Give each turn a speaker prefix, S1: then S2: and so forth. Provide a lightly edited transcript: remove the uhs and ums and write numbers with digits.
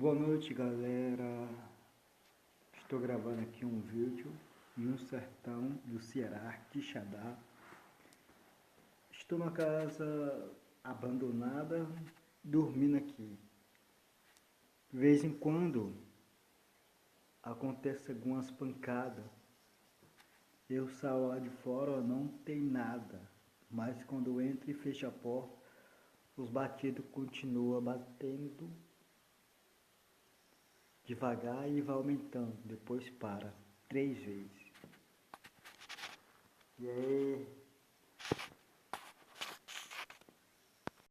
S1: Boa noite, galera. Estou gravando aqui um vídeo em um sertão do Ceará, Quixadá. Estou numa casa abandonada, dormindo aqui. De vez em quando acontece algumas pancadas. Eu saio lá de fora, não tem nada. Mas quando eu entro e fecho a porta, os batidos continuam batendo devagar e vai aumentando, depois para 3 vezes. E aí